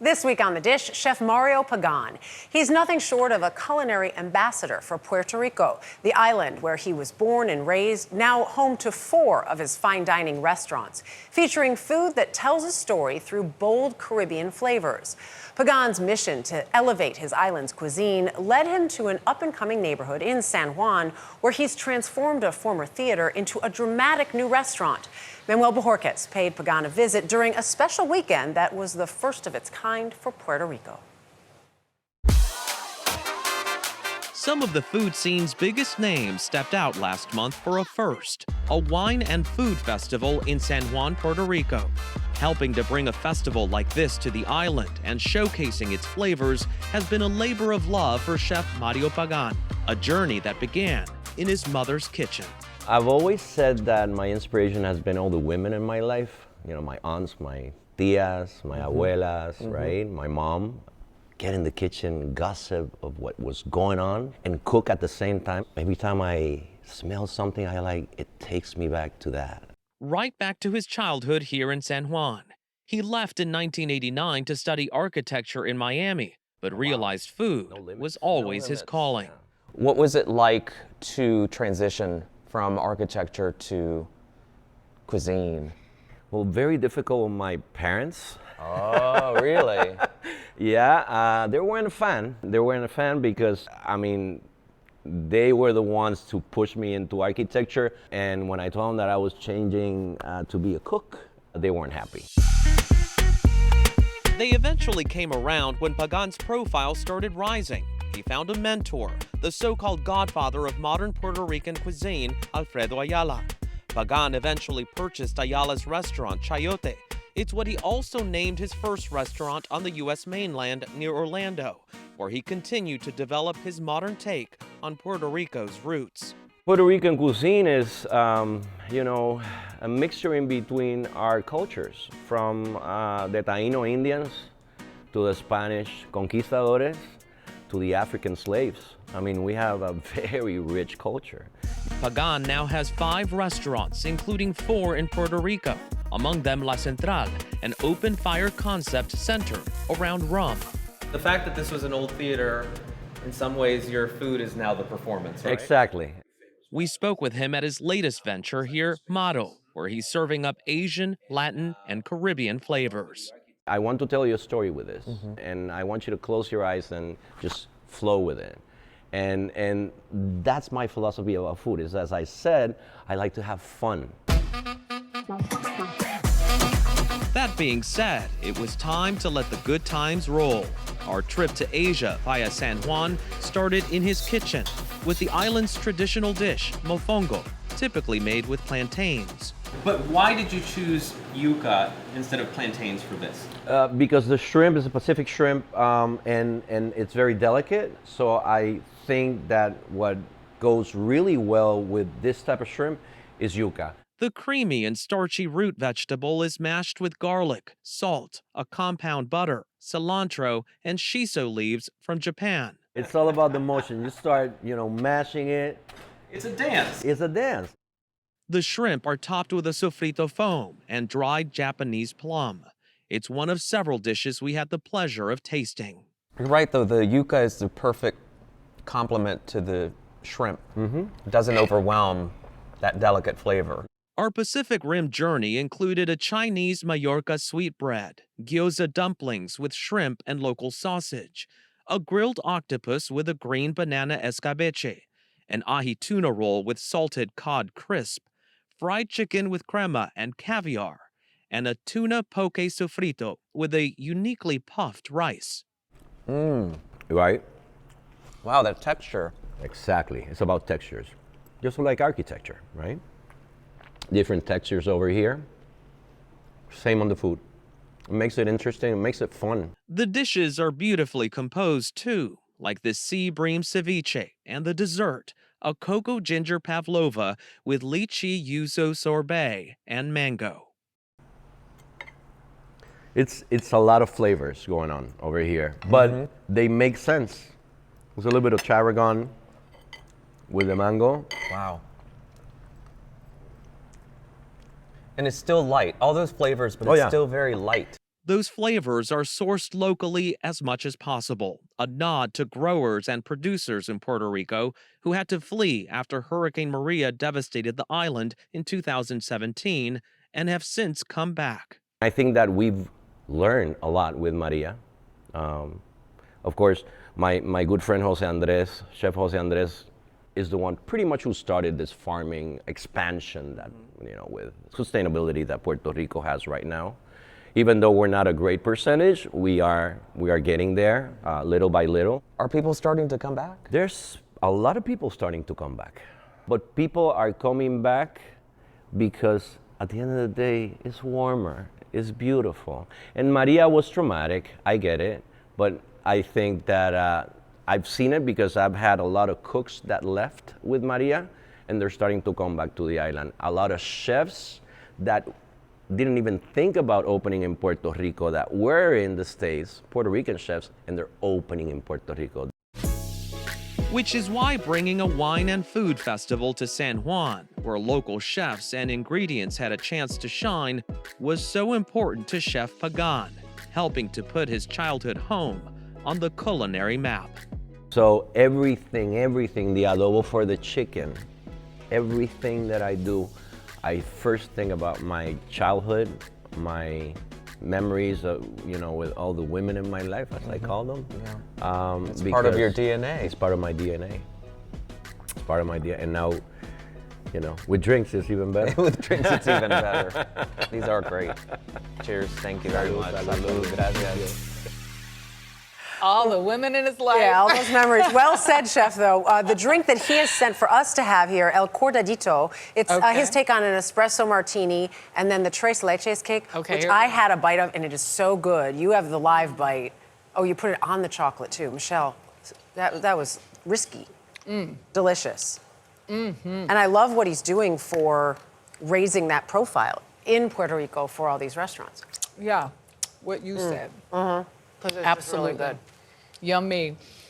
This week on The Dish, Chef Mario Pagan. He's nothing short of a culinary ambassador for Puerto Rico, the island where he was born and raised, now home to 4 of his fine dining restaurants, featuring food that tells a story through bold Caribbean flavors. Pagan's mission to elevate his island's cuisine led him to an up-and-coming neighborhood in San Juan, where he's transformed a former theater into a dramatic new restaurant. Manuel Bojorquez paid Pagan a visit during a special weekend that was the first of its kind for Puerto Rico. Some of the food scene's biggest names stepped out last month for a first, a wine and food festival in San Juan, Puerto Rico. Helping to bring a festival like this to the island and showcasing its flavors has been a labor of love for Chef Mario Pagan, a journey that began in his mother's kitchen. I've always said that my inspiration has been all the women in my life. You know, my aunts, my tias, my abuelas, right? My mom. Get in the kitchen, gossip of what was going on, and cook at the same time. Every time I smell something I like, it takes me back to that. Right back to his childhood here in San Juan. He left in 1989 to study architecture in Miami, but realized food was always his calling. What was it like to transition from architecture to cuisine? Well, very difficult with my parents. Oh, really? Yeah, they weren't a fan. They weren't a fan because, I mean, they were the ones to push me into architecture. And when I told them that I was changing to be a cook, they weren't happy. They eventually came around when Pagan's profile started rising. He found a mentor, the so-called godfather of modern Puerto Rican cuisine, Alfredo Ayala. Pagan eventually purchased Ayala's restaurant, Chayote. It's what he also named his first restaurant on the U.S. mainland near Orlando, where he continued to develop his modern take on Puerto Rico's roots. Puerto Rican cuisine is, you know, a mixture in between our cultures, from the Taino Indians to the Spanish conquistadores to the African slaves. I mean, we have a very rich culture. Pagan now has 5 restaurants, including 4 in Puerto Rico, among them La Central, an open-fire concept centered around rum. The fact that this was an old theater, in some ways your food is now the performance, right? Exactly. We spoke with him at his latest venture here, Mado, where he's serving up Asian, Latin, and Caribbean flavors. I want to tell you a story with this, and I want you to close your eyes and just flow with it. And that's my philosophy about food, is, as I said, I like to have fun. That being said, it was time to let the good times roll. Our trip to Asia via San Juan started in his kitchen with the island's traditional dish, mofongo, typically made with plantains. But why did you choose yuca instead of plantains for this? Because the shrimp is a Pacific shrimp, and it's very delicate. So I think that what goes really well with this type of shrimp is yuca. The creamy and starchy root vegetable is mashed with garlic, salt, a compound butter, cilantro, and shiso leaves from Japan. It's all about the motion. You start, you know, mashing it. It's a dance. It's a dance. The shrimp are topped with a sofrito foam and dried Japanese plum. It's one of several dishes we had the pleasure of tasting. You're right, though. The yuca is the perfect complement to the shrimp. It doesn't overwhelm that delicate flavor. Our Pacific Rim journey included a Chinese Mallorca sweetbread, gyoza dumplings with shrimp and local sausage, a grilled octopus with a green banana escabeche, an ahi tuna roll with salted cod crisp, fried chicken with crema and caviar, and a tuna poke sofrito with a uniquely puffed rice. Right? Wow, that texture. Exactly. It's about textures. Just like architecture, right? Different textures over here. Same on the food. It makes it interesting. It makes it fun. The dishes are beautifully composed too, like the sea bream ceviche and the dessert, a cocoa ginger pavlova with lychee yuzu sorbet and mango. It's a lot of flavors going on over here, but they make sense. There's a little bit of tarragon with the mango. Wow. And it's still light. All those flavors, but it's still very light. Those flavors are sourced locally as much as possible, a nod to growers and producers in Puerto Rico who had to flee after Hurricane Maria devastated the island in 2017 and have since come back. I think that we've learned a lot with Maria. Of course, my good friend Jose Andres, Chef Jose Andres, is the one pretty much who started this farming expansion that, with sustainability that Puerto Rico has right now. Even though we're not a great percentage, we are getting there little by little. Are people starting to come back? There's a lot of people starting to come back. But people are coming back because at the end of the day, it's warmer, it's beautiful. And Maria was traumatic, I get it. But I think that I've seen it because I've had a lot of cooks that left with Maria and they're starting to come back to the island. A lot of chefs that didn't even think about opening in Puerto Rico that were in the States, Puerto Rican chefs, and they're opening in Puerto Rico. Which is why bringing a wine and food festival to San Juan, where local chefs and ingredients had a chance to shine, was so important to Chef Pagan, helping to put his childhood home on the culinary map. So everything, the adobo for the chicken, everything that I do, I first think about my childhood, my memories of, with all the women in my life, as I call them. Yeah. It's part of your DNA. It's part of my DNA. It's part of my DNA. And now, with drinks, it's even better. With drinks, it's even better. These are great. Cheers. Thank you very much. Salud. Gracias. All the women in his life. Yeah, all those memories. Well said, Chef, though. The drink that he has sent for us to have here, El Cordadito, it's his take on an espresso martini and then the tres leches cake, which I had a bite of, and it is so good. You have the live bite. Oh, you put it on the chocolate, too. Michelle, that was risky. Delicious. And I love what he's doing for raising that profile in Puerto Rico for all these restaurants. Yeah, what you said. Absolutely Absolutely good. Yummy.